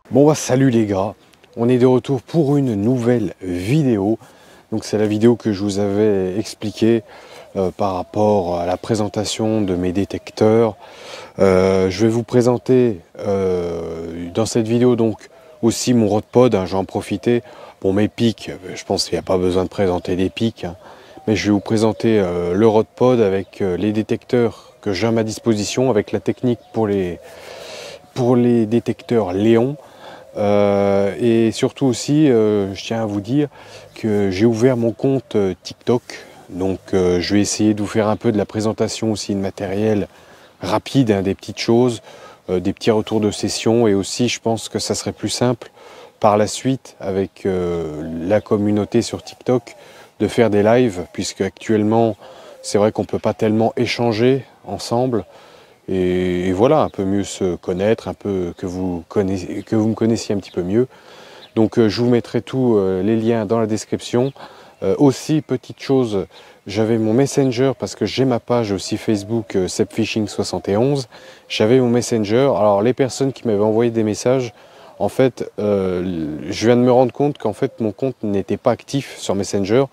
Bon bah salut les gars, on est de retour pour une nouvelle vidéo. Donc c'est la vidéo que je vous avais expliqué par rapport à la présentation de mes détecteurs. Je vais vous présenter dans cette vidéo donc aussi mon Rode-Pod, hein, j'en profiter. Bon, mes pics, je pense qu'il n'y a pas besoin de présenter des pics, hein, mais je vais vous présenter le Rode-Pod avec les détecteurs que j'ai à ma disposition, avec la technique pour les détecteurs Léon. Et surtout aussi, je tiens à vous dire que j'ai ouvert mon compte TikTok. Donc je vais essayer de vous faire un peu de la présentation aussi de matériel rapide, hein, des petites choses, des petits retours de session. Et aussi je pense que ça serait plus simple par la suite avec la communauté sur TikTok de faire des lives, puisque actuellement c'est vrai qu'on ne peut pas tellement échanger ensemble. Et voilà, un peu mieux se connaître, un peu que vous me connaissiez un petit peu mieux. Donc je vous mettrai tous les liens dans la description. Aussi, petite chose, j'avais mon Messenger, parce que j'ai ma page aussi Facebook SebFishing71. J'avais mon Messenger. Alors les personnes qui m'avaient envoyé des messages, en fait, je viens de me rendre compte qu'en fait mon compte n'était pas actif sur Messenger.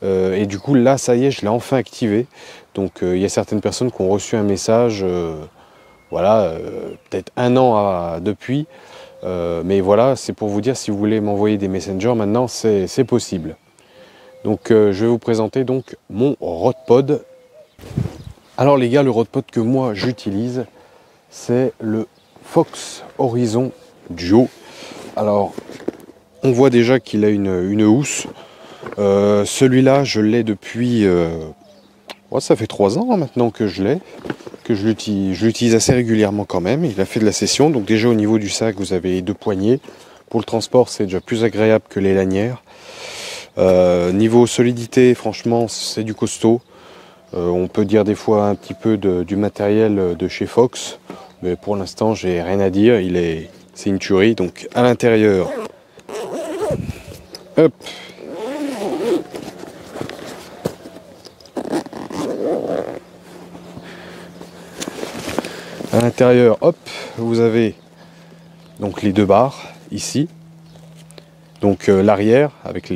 Et du coup là ça y est, je l'ai enfin activé. Donc il y a certaines personnes qui ont reçu un message, voilà, peut-être un an depuis. Mais voilà, c'est pour vous dire, si vous voulez m'envoyer des messengers maintenant, c'est possible. Donc je vais vous présenter donc mon Rode-Pod. Alors les gars, le Rode-Pod que moi j'utilise, c'est le Fox Horizon Duo. Alors on voit déjà qu'il a une housse. Celui-là, je l'ai depuis... ça fait 3 ans maintenant que je l'ai, que je l'utilise assez régulièrement quand même. Il a fait de la session, donc déjà au niveau du sac, vous avez 2 poignées. Pour le transport, c'est déjà plus agréable que les lanières. Niveau solidité, franchement, c'est du costaud. On peut dire des fois un petit peu du matériel de chez Fox, mais pour l'instant, j'ai rien à dire. C'est une tuerie. Donc à l'intérieur, hop. À l'intérieur, hop, vous avez donc les 2 barres ici. Donc l'arrière avec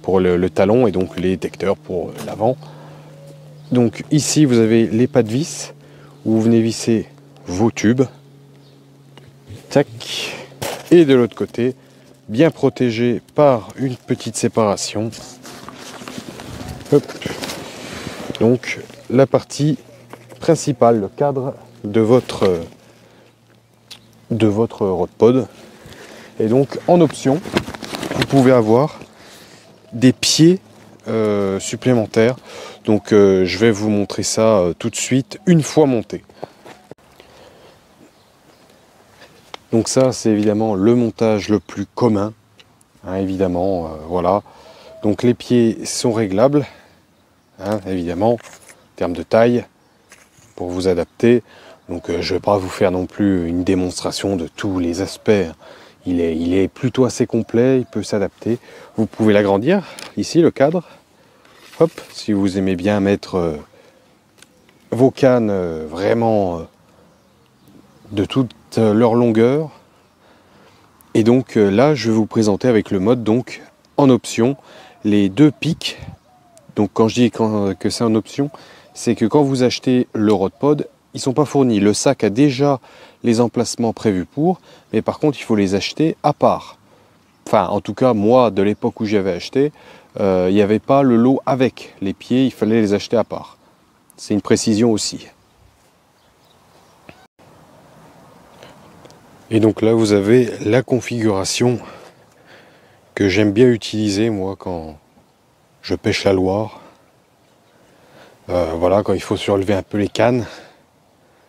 pour le talon et donc les détecteurs pour l'avant. Donc ici vous avez les pas de vis où vous venez visser vos tubes. Tac. Et de l'autre côté, bien protégé par une petite séparation. Hop. Donc la partie principale, le cadre de votre Rode-Pod. Et donc en option, vous pouvez avoir des pieds supplémentaires. Donc je vais vous montrer ça tout de suite une fois monté. Donc ça c'est évidemment le montage le plus commun, hein, évidemment, voilà. Donc les pieds sont réglables, hein, évidemment, en termes de taille, pour vous adapter. Donc je ne vais pas vous faire non plus une démonstration de tous les aspects. Il est plutôt assez complet, il peut s'adapter. Vous pouvez l'agrandir, ici le cadre. Hop, si vous aimez bien mettre vos cannes vraiment de toute leur longueur. Et donc là, je vais vous présenter avec le mode donc en option les 2 pics. Donc quand je dis que c'est en option, c'est que quand vous achetez le Rode-Pod, ils ne sont pas fournis. Le sac a déjà les emplacements prévus pour, mais par contre, il faut les acheter à part. Enfin, en tout cas, moi, de l'époque où j'avais acheté, il n'y avait pas le lot avec les pieds, il fallait les acheter à part. C'est une précision aussi. Et donc là, vous avez la configuration que j'aime bien utiliser, moi, quand je pêche la Loire. Voilà, quand il faut surlever un peu les cannes,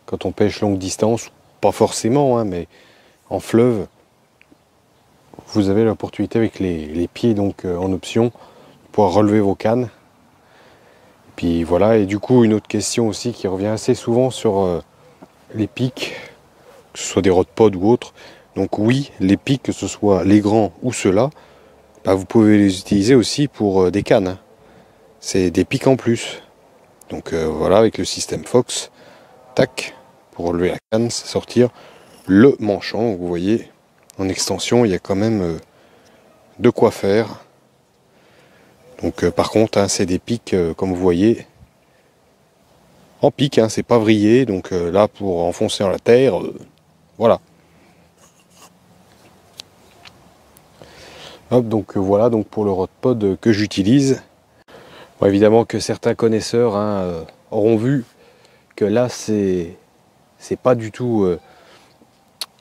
quand on pêche longue distance, pas forcément, hein, mais en fleuve, vous avez l'opportunité avec les pieds donc en option de pouvoir relever vos cannes. Puis voilà, et du coup une autre question aussi qui revient assez souvent sur les pics, que ce soit des Rode-Pod ou autres. Donc oui, les pics, que ce soit les grands ou ceux-là, bah, vous pouvez les utiliser aussi pour des cannes, hein. C'est des pics en plus. Donc voilà, avec le système Fox, tac, pour relever la canne, sortir le manchon, vous voyez, En extension, il y a quand même de quoi faire. Donc par contre, hein, c'est des pics, comme vous voyez, en pic, hein, c'est pas vrillé. Donc là, pour enfoncer dans la terre, voilà. Hop, donc voilà donc pour le Rod-Pod que j'utilise. Bon, évidemment que certains connaisseurs hein, auront vu que là, c'est pas du tout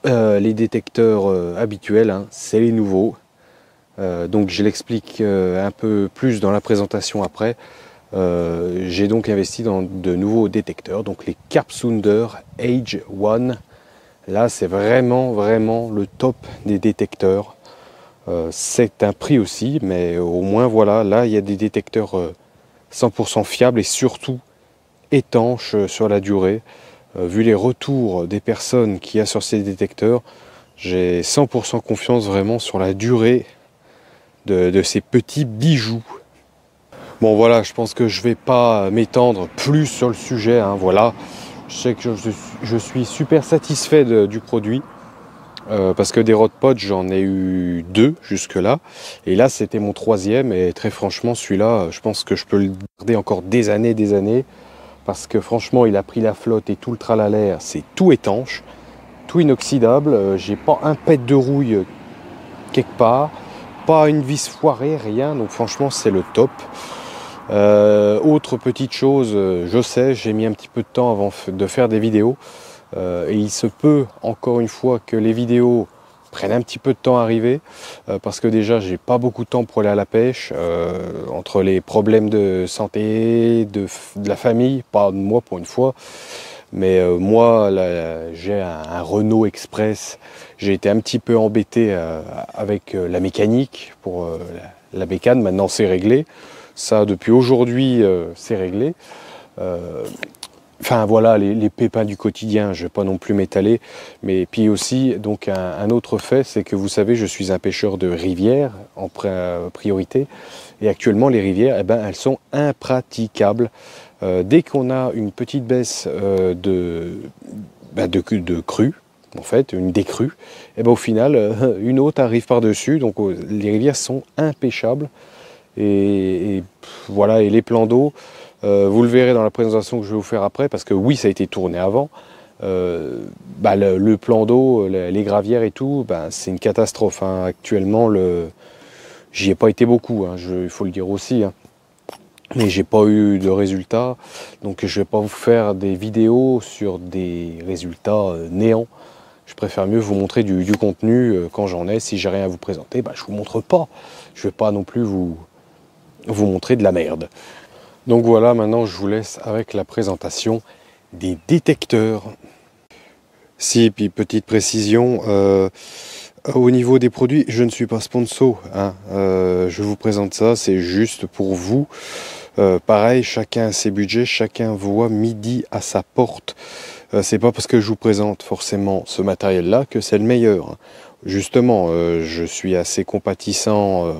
les détecteurs habituels, hein, c'est les nouveaux. Donc je l'explique un peu plus dans la présentation après. J'ai donc investi dans de nouveaux détecteurs, donc les Carpsounder Age 1. Là c'est vraiment le top des détecteurs. C'est un prix aussi, mais au moins voilà, là il y a des détecteurs 100% fiables et surtout étanches sur la durée. Vu les retours des personnes qu'il y a sur ces détecteurs, j'ai 100% confiance vraiment sur la durée de ces petits bijoux. Bon voilà, je pense que je vais pas m'étendre plus sur le sujet, hein, voilà. Je sais que je suis super satisfait du produit, parce que des Rod-Pod j'en ai eu 2 jusque là, et là c'était mon 3e, et très franchement celui-là, je pense que je peux le garder encore des années, parce que franchement il a pris la flotte et tout le tralala, c'est tout étanche, tout inoxydable, j'ai pas un pet de rouille quelque part, pas une vis foirée, rien, donc franchement c'est le top. Autre petite chose, je sais, j'ai mis un petit peu de temps avant de faire des vidéos, et il se peut encore une fois que les vidéos prennent un petit peu de temps à arriver, parce que déjà j'ai pas beaucoup de temps pour aller à la pêche, entre les problèmes de santé, de la famille, pas de moi pour une fois, mais moi j'ai un Renault Express, j'ai été un petit peu embêté avec la mécanique pour la bécane, maintenant c'est réglé. Ça, depuis aujourd'hui, c'est réglé. Enfin voilà, les pépins du quotidien, je ne vais pas non plus m'étaler. Mais puis aussi, donc un autre fait, c'est que vous savez, je suis un pêcheur de rivière en priorité. Et actuellement, les rivières, eh ben, elles sont impraticables. Dès qu'on a une petite baisse de crue, en fait, une décrue, et ben, au final, une autre arrive par-dessus. Donc les rivières sont impêchables. Et voilà, et les plans d'eau, vous le verrez dans la présentation que je vais vous faire après, parce que oui, ça a été tourné avant. Le plan d'eau, les gravières et tout, c'est une catastrophe, hein. Actuellement, j'y ai pas été beaucoup, hein, il faut le dire aussi, hein. Mais j'ai pas eu de résultats, donc je vais pas vous faire des vidéos sur des résultats néants. Je préfère mieux vous montrer du contenu quand j'en ai. Si j'ai rien à vous présenter, je vous montre pas. Je vais pas non plus vous montrer de la merde. Donc voilà, maintenant je vous laisse avec la présentation des détecteurs. Si, puis petite précision, au niveau des produits, je ne suis pas sponsor, hein. Je vous présente ça, c'est juste pour vous. Pareil, chacun a ses budgets, chacun voit midi à sa porte. C'est pas parce que je vous présente forcément ce matériel-là que c'est le meilleur, hein. Justement, je suis assez compatissant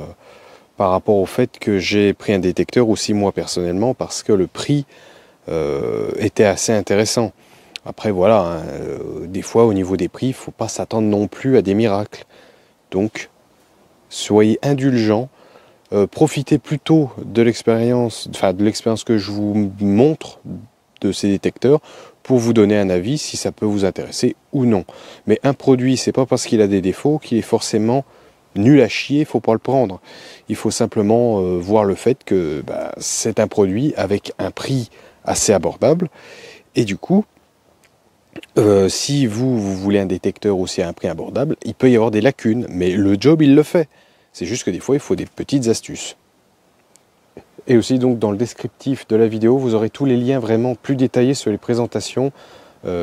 par rapport au fait que j'ai pris un détecteur aussi moi personnellement, parce que le prix était assez intéressant. Après voilà, hein, des fois au niveau des prix, il ne faut pas s'attendre non plus à des miracles. Donc soyez indulgents, profitez plutôt de l'expérience, que je vous montre de ces détecteurs, pour vous donner un avis si ça peut vous intéresser ou non. Mais un produit, c'est pas parce qu'il a des défauts qu'il est forcément nul à chier, il ne faut pas le prendre. Il faut simplement voir le fait que c'est un produit avec un prix assez abordable. Et du coup, si vous voulez un détecteur aussi à un prix abordable, il peut y avoir des lacunes. Mais le job, il le fait. C'est juste que des fois, il faut des petites astuces. Et aussi, donc, dans le descriptif de la vidéo, vous aurez tous les liens vraiment plus détaillés sur les présentations.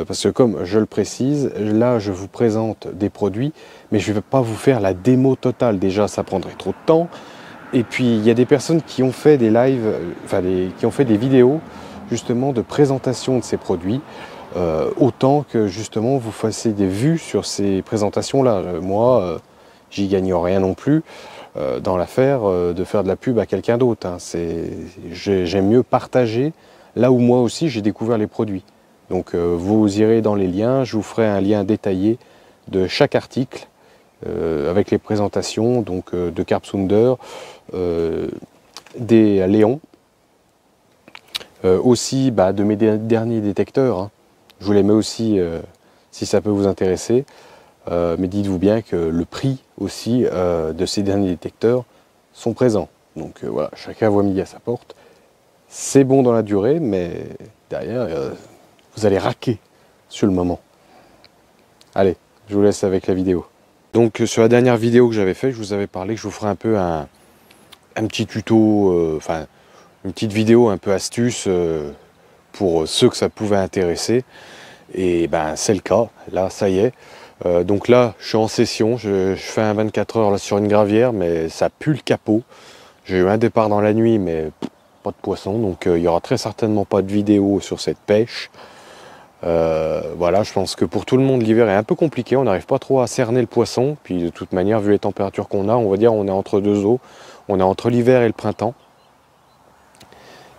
Parce que comme je le précise, là je vous présente des produits, mais je ne vais pas vous faire la démo totale. Déjà, ça prendrait trop de temps. Et puis, il y a des personnes qui ont fait des lives, qui ont fait des vidéos justement de présentation de ces produits. Autant que justement vous fassiez des vues sur ces présentations-là. Moi, j'y gagne rien non plus dans l'affaire de faire de la pub à quelqu'un d'autre, hein. J'aime mieux partager là où moi aussi j'ai découvert les produits. Donc vous irez dans les liens, je vous ferai un lien détaillé de chaque article, avec les présentations donc, de Carp Sounder, des Léon, aussi de mes derniers détecteurs, hein. Je vous les mets aussi si ça peut vous intéresser, mais dites-vous bien que le prix aussi de ces derniers détecteurs sont présents. Donc voilà, chacun voit midi à sa porte. C'est bon dans la durée, mais derrière, vous allez raquer sur le moment. Allez, je vous laisse avec la vidéo. Donc sur la dernière vidéo que j'avais faite, je vous avais parlé que je vous ferai un peu un petit tuto, enfin une petite vidéo un peu astuce pour ceux que ça pouvait intéresser. Et ben c'est le cas, là ça y est. Donc là je suis en session, je fais un 24 heures là, sur une gravière, mais ça pue le capot. J'ai eu un départ dans la nuit, mais pas de poisson, donc il n'y aura très certainement pas de vidéo sur cette pêche. Voilà, je pense que pour tout le monde l'hiver est un peu compliqué, on n'arrive pas trop à cerner le poisson, puis de toute manière vu les températures qu'on a, on va dire on est entre deux eaux, on est entre l'hiver et le printemps.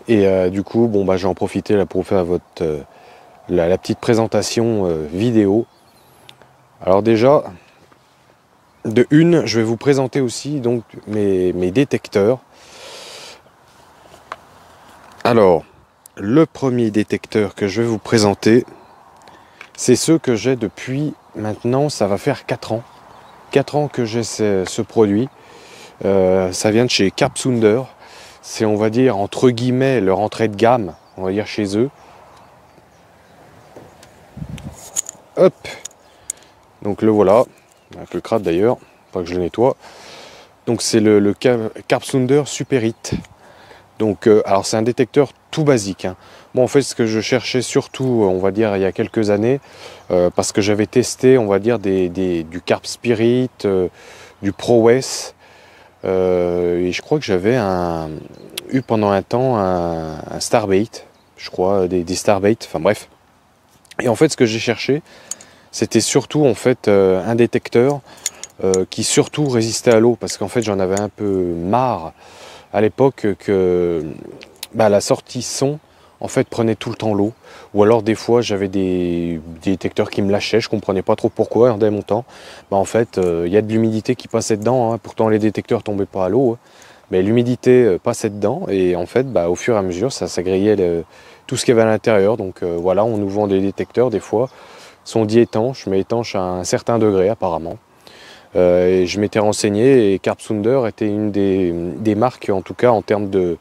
Et du coup, bon bah je vais en profiter là pour faire la petite présentation vidéo. Alors déjà, de une, je vais vous présenter aussi donc mes détecteurs. Alors, le premier détecteur que je vais vous présenter, c'est ceux que j'ai depuis maintenant, ça va faire 4 ans. 4 ans que j'ai ce produit. Ça vient de chez Carp Sounder. C'est, on va dire, entre guillemets, leur entrée de gamme, on va dire, chez eux. Hop. Donc le voilà, avec le crabe d'ailleurs, pas que je le nettoie. Donc c'est le Carp Sounder Super Hit. Donc alors c'est un détecteur tout basique, hein. Moi en fait ce que je cherchais surtout, on va dire il y a quelques années, parce que j'avais testé, on va dire du Carp Spirit, du ProWes, et je crois que j'avais eu pendant un temps un Starbait, je crois, des Starbait, enfin bref. Et en fait ce que j'ai cherché, c'était surtout en fait un détecteur qui surtout résistait à l'eau, parce qu'en fait j'en avais un peu marre à l'époque que la sortie son en fait prenait tout le temps l'eau, ou alors des fois j'avais des détecteurs qui me lâchaient, je comprenais pas trop pourquoi, regardez mon temps, en fait il y a de l'humidité qui passait dedans, hein. Pourtant les détecteurs tombaient pas à l'eau, hein. Mais l'humidité passait dedans, et en fait au fur et à mesure ça grillait tout ce qu'il y avait à l'intérieur. Donc voilà, on nous vend des détecteurs des fois, sont dits étanches, mais étanches à un certain degré apparemment. Et je m'étais renseigné, et Carp Sounder était une des marques, en tout cas en termes de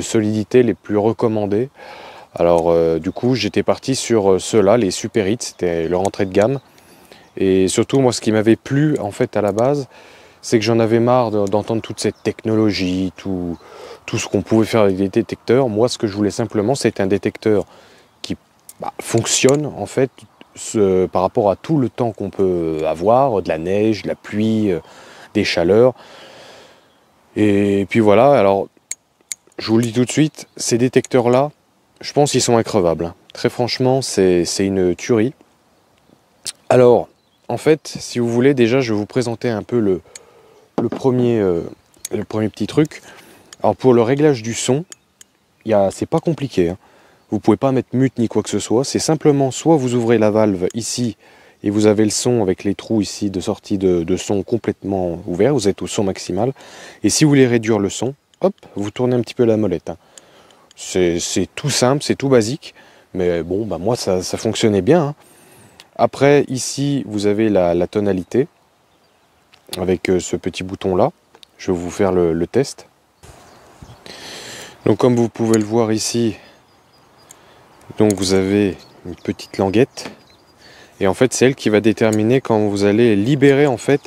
solidité, les plus recommandées. Alors du coup j'étais parti sur ceux-là, les Super Hits, c'était leur entrée de gamme. Et surtout moi ce qui m'avait plu en fait à la base, c'est que j'en avais marre d'entendre toute cette technologie, tout ce qu'on pouvait faire avec des détecteurs. Moi ce que je voulais simplement, c'était un détecteur qui fonctionne en fait par rapport à tout le temps qu'on peut avoir, de la neige, de la pluie, des chaleurs. Et puis voilà, alors je vous le dis tout de suite, ces détecteurs-là, je pense qu'ils sont increvables, hein. Très franchement, c'est une tuerie. Alors, en fait, si vous voulez, déjà, je vais vous présenter un peu le premier petit truc. Alors, pour le réglage du son, c'est pas compliqué, hein. Vous pouvez pas mettre mute ni quoi que ce soit. C'est simplement, soit vous ouvrez la valve ici, et vous avez le son avec les trous ici de sortie de son complètement ouverts, vous êtes au son maximal. Et si vous voulez réduire le son, hop, vous tournez un petit peu la molette, hein. C'est tout simple, c'est tout basique, mais bon, moi ça fonctionnait bien, hein. Après, ici, vous avez la tonalité, avec ce petit bouton là. Je vais vous faire le test. Donc comme vous pouvez le voir ici, donc vous avez une petite languette, et en fait c'est elle qui va déterminer quand vous allez libérer en fait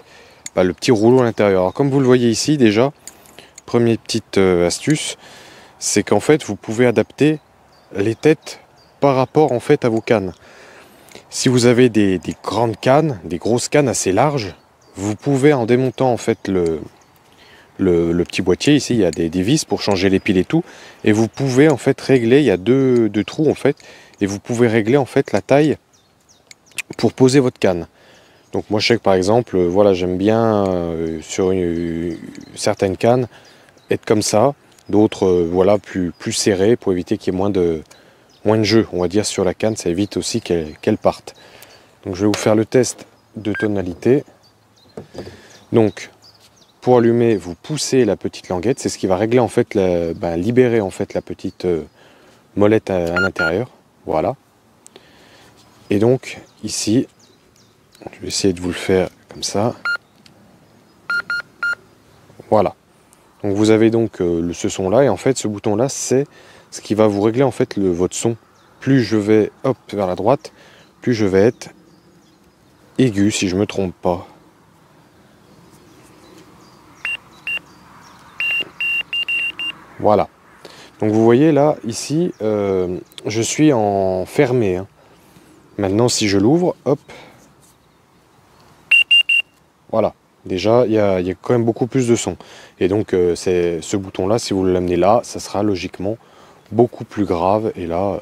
le petit rouleau à l'intérieur. Alors comme vous le voyez ici déjà, première petite astuce, c'est qu'en fait vous pouvez adapter les têtes par rapport en fait à vos cannes. Si vous avez des grandes cannes, des grosses cannes assez larges, vous pouvez, en démontant en fait le petit boîtier ici, il y a des vis pour changer les piles et tout, et vous pouvez en fait régler, il y a deux trous en fait, et vous pouvez régler en fait la taille pour poser votre canne. Donc moi je sais que par exemple, voilà, j'aime bien sur certaines cannes être comme ça, d'autres voilà plus serrées pour éviter qu'il y ait moins de jeu, on va dire, sur la canne, ça évite aussi qu'elle parte. Donc je vais vous faire le test de tonalité. Donc, pour allumer, vous poussez la petite languette. C'est ce qui va régler en fait, libérer en fait la petite molette à l'intérieur. Voilà. Et donc, ici, je vais essayer de vous le faire comme ça. Voilà. Donc vous avez donc ce son là, et en fait ce bouton là c'est ce qui va vous régler en fait votre son. Plus je vais hop vers la droite, plus je vais être aigu si je me trompe pas. Voilà. Donc vous voyez là, ici, je suis en fermé. Hein. Maintenant si je l'ouvre, hop. Voilà. Déjà, il y a quand même beaucoup plus de son. Et donc, c'est ce bouton-là, si vous l'amenez là, ça sera logiquement beaucoup plus grave. Et là,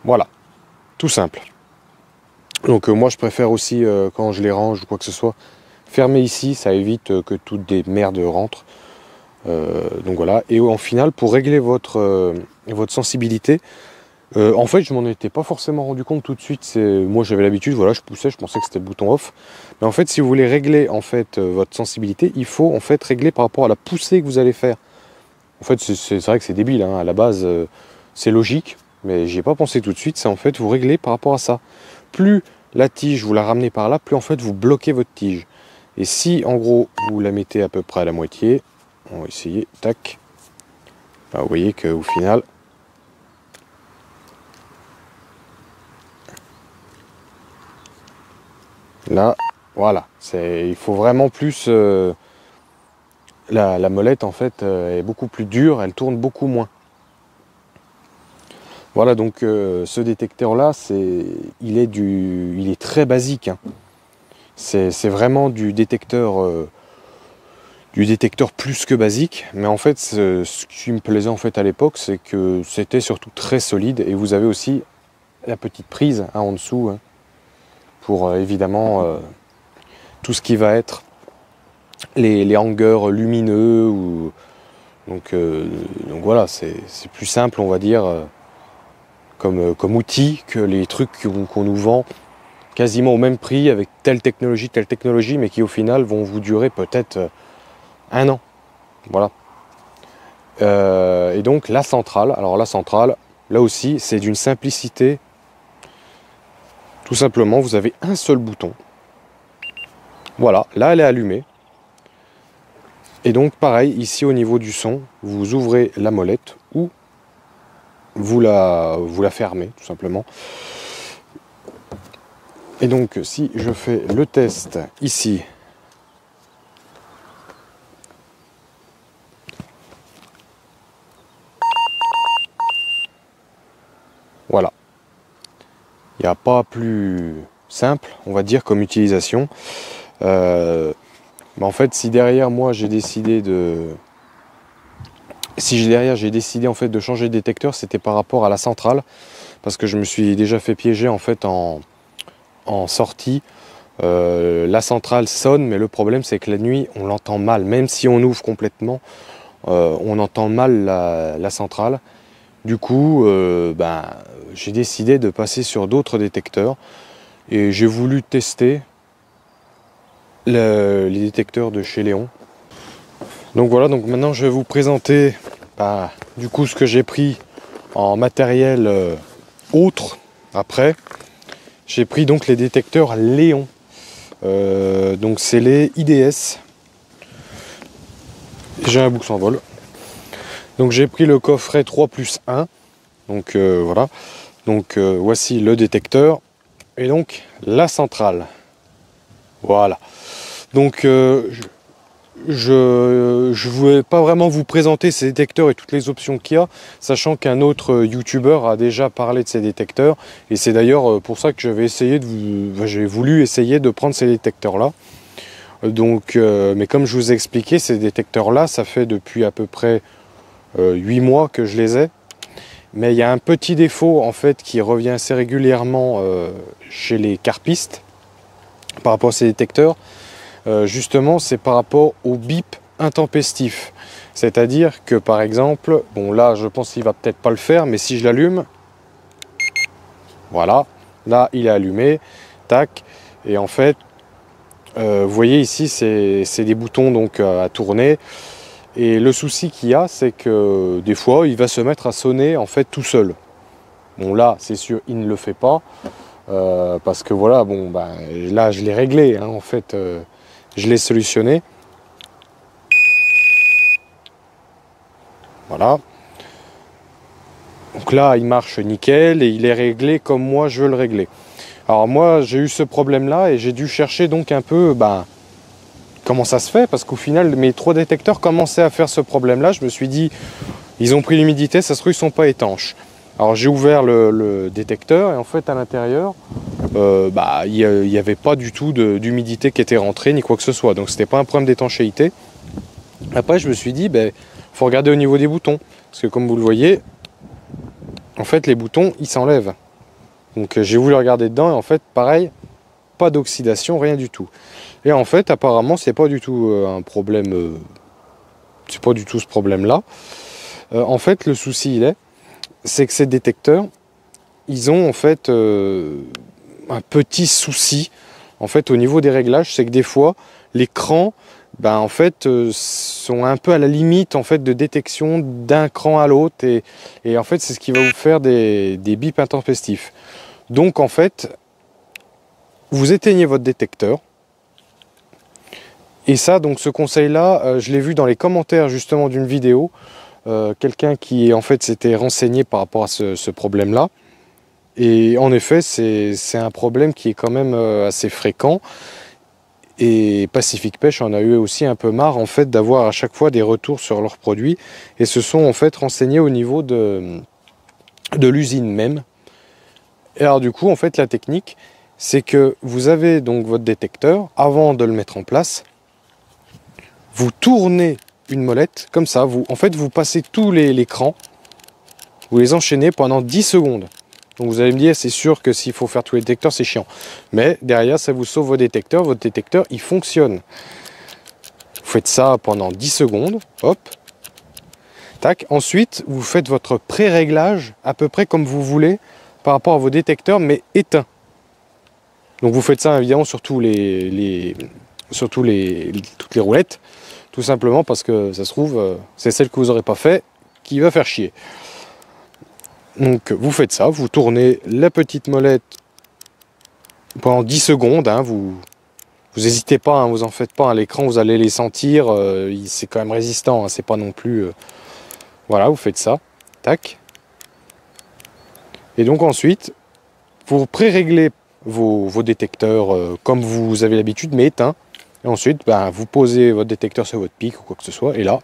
voilà, tout simple. Donc, moi, je préfère aussi, quand je les range ou quoi que ce soit, fermer ici. Ça évite que toutes des merdes rentrent. Donc voilà. Et en final, pour régler votre sensibilité, en fait, je m'en étais pas forcément rendu compte tout de suite. Moi, j'avais l'habitude, voilà, je poussais, je pensais que c'était le bouton off. Mais en fait, si vous voulez régler en fait votre sensibilité, il faut en fait régler par rapport à la poussée que vous allez faire. En fait, c'est vrai que c'est débile. Hein, à la base, c'est logique, mais j'y ai pas pensé tout de suite. C'est en fait vous réglez par rapport à ça. Plus la tige vous la ramenez par là, plus en fait vous bloquez votre tige. Et si en gros vous la mettez à peu près à la moitié, on va essayer. Tac. Là, vous voyez qu'au final. Là, voilà, il faut vraiment plus... la molette, en fait, est beaucoup plus dure, elle tourne beaucoup moins. Voilà, donc ce détecteur-là, il est très basique. Hein. C'est vraiment du détecteur plus que basique. Mais en fait, ce qui me plaisait en fait à l'époque, c'est que c'était surtout très solide. Et vous avez aussi la petite prise hein, en dessous, hein, pour évidemment... tout ce qui va être les hangers lumineux. Donc voilà, c'est plus simple, on va dire, comme outil que les trucs qu'on nous vend quasiment au même prix avec telle technologie, mais qui au final vont vous durer peut-être 1 an. Voilà. Et donc la centrale, alors la centrale, là aussi, c'est d'une simplicité. Tout simplement, vous avez un seul bouton. Voilà, là elle est allumée. Et donc pareil, ici au niveau du son, vous ouvrez la molette ou vous la fermez tout simplement. Et donc si je fais le test ici, voilà. Il n'y a pas plus simple, on va dire, comme utilisation. Mais en fait, si derrière moi j'ai décidé en fait de changer de détecteur, c'était par rapport à la centrale, parce que je me suis déjà fait piéger en fait en sortie. La centrale sonne, mais le problème c'est que la nuit on l'entend mal, même si on ouvre complètement, on entend mal la centrale. Du coup, j'ai décidé de passer sur d'autres détecteurs et j'ai voulu tester les détecteurs de chez Léon. Donc voilà, donc maintenant je vais vous présenter du coup ce que j'ai pris en matériel autre. Après, j'ai pris donc les détecteurs Léon. Donc c'est les IDS. J'ai un bouc sans vol. Donc j'ai pris le coffret 3+1. Donc voilà. Donc voici le détecteur et donc la centrale. Voilà. Donc je ne voulais pas vraiment vous présenter ces détecteurs et toutes les options qu'il y a, sachant qu'un autre youtubeur a déjà parlé de ces détecteurs. Et c'est d'ailleurs pour ça que j'ai voulu essayer de prendre ces détecteurs-là. Donc, mais comme je vous ai expliqué, ces détecteurs-là, ça fait depuis à peu près 8 mois que je les ai. Mais il y a un petit défaut en fait qui revient assez régulièrement chez les carpistes par rapport à ces détecteurs. Justement, c'est par rapport au bip intempestif. C'est-à-dire que par exemple, bon là je pense qu'il va peut-être pas le faire, mais si je l'allume, voilà, là il est allumé. tac, et en fait, vous voyez ici, c'est des boutons donc à tourner. Et le souci qu'il y a, c'est que des fois, il va se mettre à sonner en fait tout seul. Bon là, c'est sûr, il ne le fait pas. Parce que voilà, bon, ben, là, je l'ai réglé, hein, en fait, je l'ai solutionné. Voilà. Donc là, il marche nickel et il est réglé comme moi je veux le régler. Alors moi, j'ai eu ce problème-là et j'ai dû chercher donc un peu, ben, comment ça se fait, parce qu'au final, mes 3 détecteurs commençaient à faire ce problème-là. Je me suis dit, ils ont pris l'humidité, ça se trouve, ils ne sont pas étanches. Alors j'ai ouvert le détecteur et en fait, à l'intérieur, bah, il n'y avait pas du tout d'humidité qui était rentrée, ni quoi que ce soit. Donc c'était pas un problème d'étanchéité. Après, je me suis dit, ben, faut regarder au niveau des boutons. Parce que comme vous le voyez, en fait, les boutons, ils s'enlèvent. Donc j'ai voulu regarder dedans et en fait, pareil, pas d'oxydation, rien du tout. Et en fait, apparemment, c'est pas du tout un problème. C'est pas du tout ce problème-là. En fait, le souci, c'est que ces détecteurs, ils ont en fait un petit souci. En fait, au niveau des réglages, c'est que des fois, les crans, ben, en fait, sont un peu à la limite en fait de détection d'un cran à l'autre, et en fait, c'est ce qui va vous faire des bips intempestifs. Donc, en fait, vous éteignez votre détecteur. Et ça, donc ce conseil-là, je l'ai vu dans les commentaires justement d'une vidéo. Quelqu'un qui en fait s'était renseigné par rapport à ce problème-là. Et en effet, c'est un problème qui est quand même assez fréquent. Et Pacific Pêche en a eu aussi un peu marre en fait d'avoir à chaque fois des retours sur leurs produits. Et se sont en fait renseignés au niveau de l'usine même. Et alors du coup, en fait, la technique, c'est que vous avez donc votre détecteur, avant de le mettre en place, vous tournez une molette, comme ça, en fait, vous passez tous les crans, vous les enchaînez pendant 10 secondes. Donc vous allez me dire, c'est sûr que s'il faut faire tous les détecteurs, c'est chiant. Mais derrière, ça vous sauve vos détecteurs, votre détecteur, il fonctionne. Vous faites ça pendant 10 secondes, hop, tac. Ensuite, vous faites votre pré-réglage, à peu près comme vous voulez, par rapport à vos détecteurs, mais éteints. Donc vous faites ça évidemment sur toutes les roulettes, tout simplement parce que ça se trouve, c'est celle que vous n'aurez pas fait qui va faire chier. Donc vous faites ça, vous tournez la petite molette pendant 10 secondes, hein, vous n'hésitez pas, hein, vous en faites pas, à l'écran vous allez les sentir, c'est quand même résistant, hein, c'est pas non plus... voilà, vous faites ça, tac. Et donc ensuite, vous pré-réglez vos détecteurs comme vous avez l'habitude, mais éteints. Et ensuite, ben, vous posez votre détecteur sur votre pic ou quoi que ce soit, et là,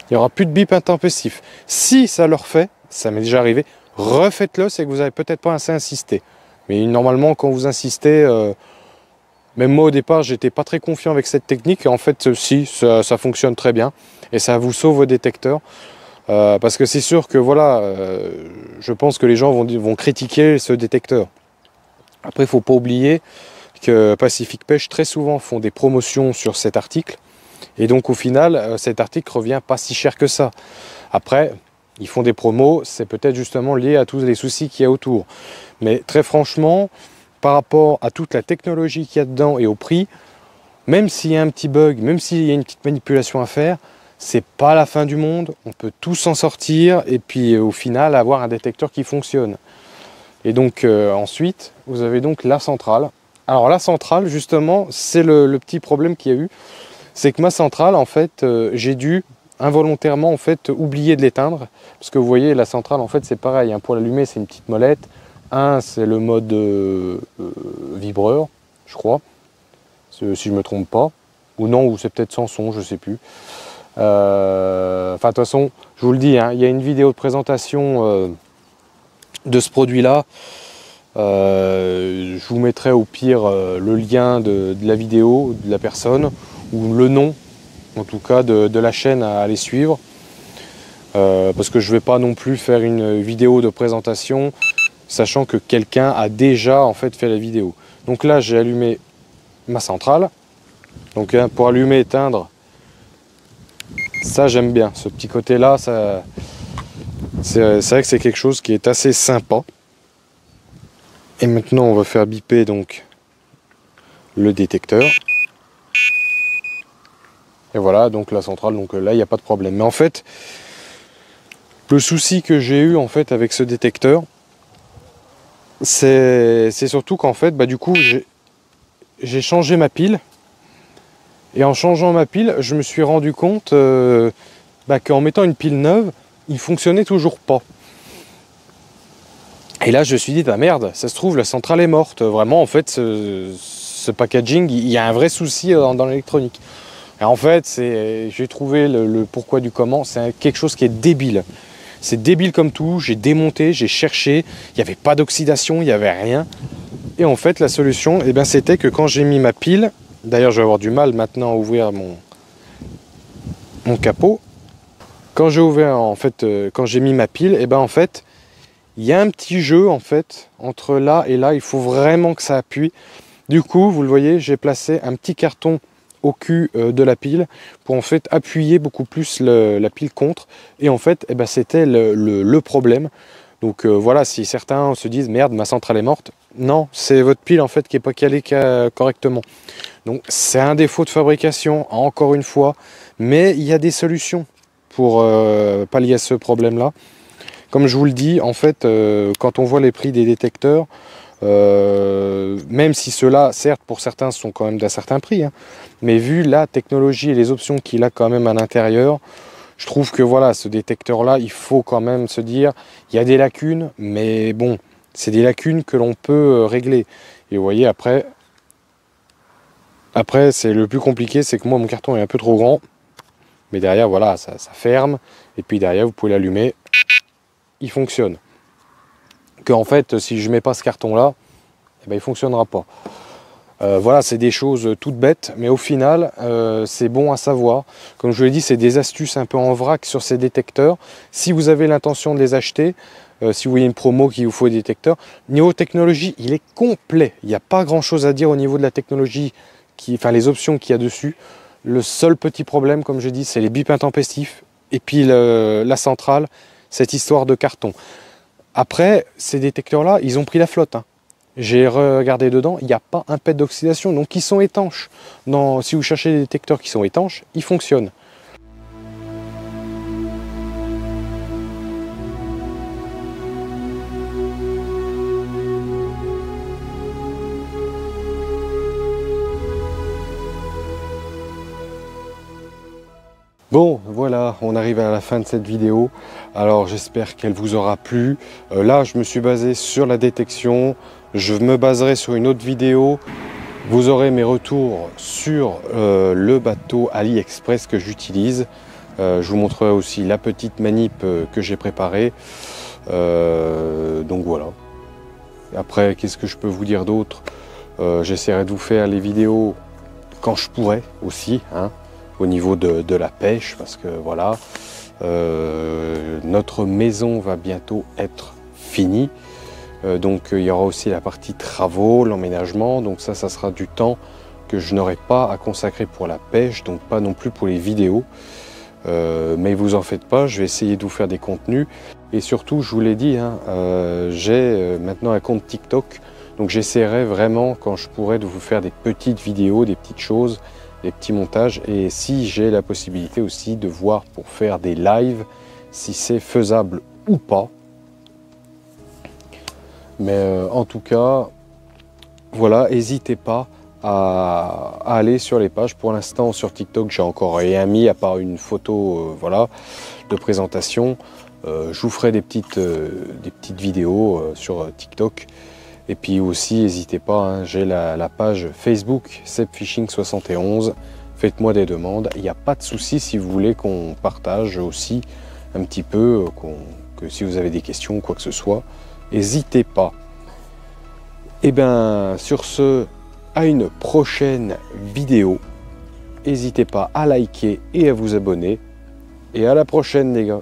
il n'y aura plus de bip intempestif. Si ça leur fait, ça m'est déjà arrivé, refaites-le, c'est que vous n'avez peut-être pas assez insisté. Mais normalement, quand vous insistez, même moi au départ, j'étais pas très confiant avec cette technique, et en fait, si, ça fonctionne très bien, et ça vous sauve vos détecteurs. Parce que c'est sûr que voilà, je pense que les gens vont critiquer ce détecteur. Après, il ne faut pas oublier que Pacific Pêche très souvent font des promotions sur cet article. Et donc au final, cet article revient pas si cher que ça. Après, ils font des promos, c'est peut-être justement lié à tous les soucis qu'il y a autour. Mais très franchement, par rapport à toute la technologie qu'il y a dedans et au prix, même s'il y a un petit bug, même s'il y a une petite manipulation à faire, c'est pas la fin du monde, on peut tous s'en sortir et puis au final avoir un détecteur qui fonctionne. Et donc ensuite, vous avez donc la centrale. Alors la centrale, justement, c'est le petit problème qu'il y a eu, c'est que ma centrale, en fait, j'ai dû involontairement en fait oublier de l'éteindre, parce que vous voyez, la centrale, en fait, c'est pareil, hein, pour l'allumer, c'est une petite molette. C'est le mode vibreur, je crois, si je me trompe pas, ou non, ou c'est peut-être sans son, je sais plus. Enfin, de toute façon, je vous le dis, hein, il y a une vidéo de présentation de ce produit-là. Je vous mettrai au pire le lien de la vidéo, de la personne, ou le nom, en tout cas, de la chaîne à aller suivre. Parce que je ne vais pas non plus faire une vidéo de présentation, sachant que quelqu'un a déjà en fait la vidéo. Donc là, j'ai allumé ma centrale. Donc hein, pour allumer, éteindre, ça j'aime bien. Ce petit côté-là, ça C'est vrai que c'est quelque chose qui est assez sympa. Et maintenant on va faire biper donc le détecteur. Et voilà, donc la centrale, donc là il n'y a pas de problème. Mais en fait, le souci que j'ai eu en fait avec ce détecteur, c'est surtout qu'en fait, du coup, j'ai changé ma pile. Et en changeant ma pile, je me suis rendu compte qu'en mettant une pile neuve, il fonctionnait toujours pas. Et là, je me suis dit, merde, ça se trouve, la centrale est morte. Vraiment, en fait, ce packaging, il y a un vrai souci dans l'électronique. Et en fait, j'ai trouvé le pourquoi du comment. C'est quelque chose qui est débile. C'est débile comme tout. J'ai démonté, j'ai cherché. Il n'y avait pas d'oxydation, il n'y avait rien. Et en fait, la solution, c'était que quand j'ai mis ma pile, d'ailleurs, je vais avoir du mal maintenant à ouvrir mon capot. Quand j'ai ouvert, en fait, quand j'ai mis ma pile, en fait, il y a un petit jeu en fait entre là et là. Il faut vraiment que ça appuie. Du coup, vous le voyez, j'ai placé un petit carton au cul de la pile pour en fait appuyer beaucoup plus la pile contre. Et en fait, c'était le problème. Donc voilà, si certains se disent merde, ma centrale est morte. Non, c'est votre pile en fait qui n'est pas calée correctement. Donc c'est un défaut de fabrication, encore une fois. Mais il y a des solutions pour pallier à ce problème-là. Comme je vous le dis, en fait, quand on voit les prix des détecteurs, même si ceux-là, certes, pour certains, sont quand même d'un certain prix, hein, mais vu la technologie et les options qu'il a quand même à l'intérieur, je trouve que voilà, ce détecteur-là, il faut quand même se dire, il y a des lacunes, mais bon, c'est des lacunes que l'on peut régler. Et vous voyez, après c'est le plus compliqué, c'est que moi, mon carton est un peu trop grand, mais derrière, voilà, ça ferme, et puis derrière, vous pouvez l'allumer. Il fonctionne. Que en fait, si je mets pas ce carton là, il fonctionnera pas. Voilà, c'est des choses toutes bêtes, mais au final, c'est bon à savoir. Comme je vous l'ai dit, c'est des astuces un peu en vrac sur ces détecteurs. Si vous avez l'intention de les acheter, si vous voyez une promo qui vous faut des détecteurs, niveau technologie, il est complet. Il n'y a pas grand chose à dire au niveau de la technologie, les options qu'il y a dessus. Le seul petit problème, comme je dis, c'est les bips intempestifs et puis la centrale, cette histoire de carton. Après, ces détecteurs-là, ils ont pris la flotte. Hein. J'ai regardé dedans, il n'y a pas un pet d'oxydation, donc ils sont étanches. Si vous cherchez des détecteurs qui sont étanches, ils fonctionnent. Bon, voilà, on arrive à la fin de cette vidéo. Alors j'espère qu'elle vous aura plu. Là, je me suis basé sur la détection. Je me baserai sur une autre vidéo. Vous aurez mes retours sur le bateau AliExpress que j'utilise. Je vous montrerai aussi la petite manip que j'ai préparée. Donc voilà. Après, qu'est-ce que je peux vous dire d'autre? J'essaierai de vous faire les vidéos quand je pourrai aussi, hein, au niveau de la pêche, parce que voilà, notre maison va bientôt être finie. Donc il y aura aussi la partie travaux, l'emménagement, donc ça sera du temps que je n'aurai pas à consacrer pour la pêche, donc pas non plus pour les vidéos. Mais vous en faites pas, je vais essayer de vous faire des contenus. Et surtout, je vous l'ai dit, hein, j'ai maintenant un compte TikTok, donc j'essaierai vraiment, quand je pourrai, de vous faire des petites vidéos, des petites choses, des petits montages. Et si j'ai la possibilité aussi de voir pour faire des lives, si c'est faisable ou pas. Mais en tout cas, voilà, n'hésitez pas à aller sur les pages. Pour l'instant, sur TikTok, j'ai encore rien mis, à part une photo voilà, de présentation. Je vous ferai des petites vidéos sur TikTok. Et puis aussi, n'hésitez pas, hein, j'ai la page Facebook SebFishing71. Faites-moi des demandes. Il n'y a pas de souci si vous voulez qu'on partage aussi un petit peu, que si vous avez des questions ou quoi que ce soit, n'hésitez pas. Et bien, sur ce, à une prochaine vidéo. N'hésitez pas à liker et à vous abonner. Et à la prochaine, les gars.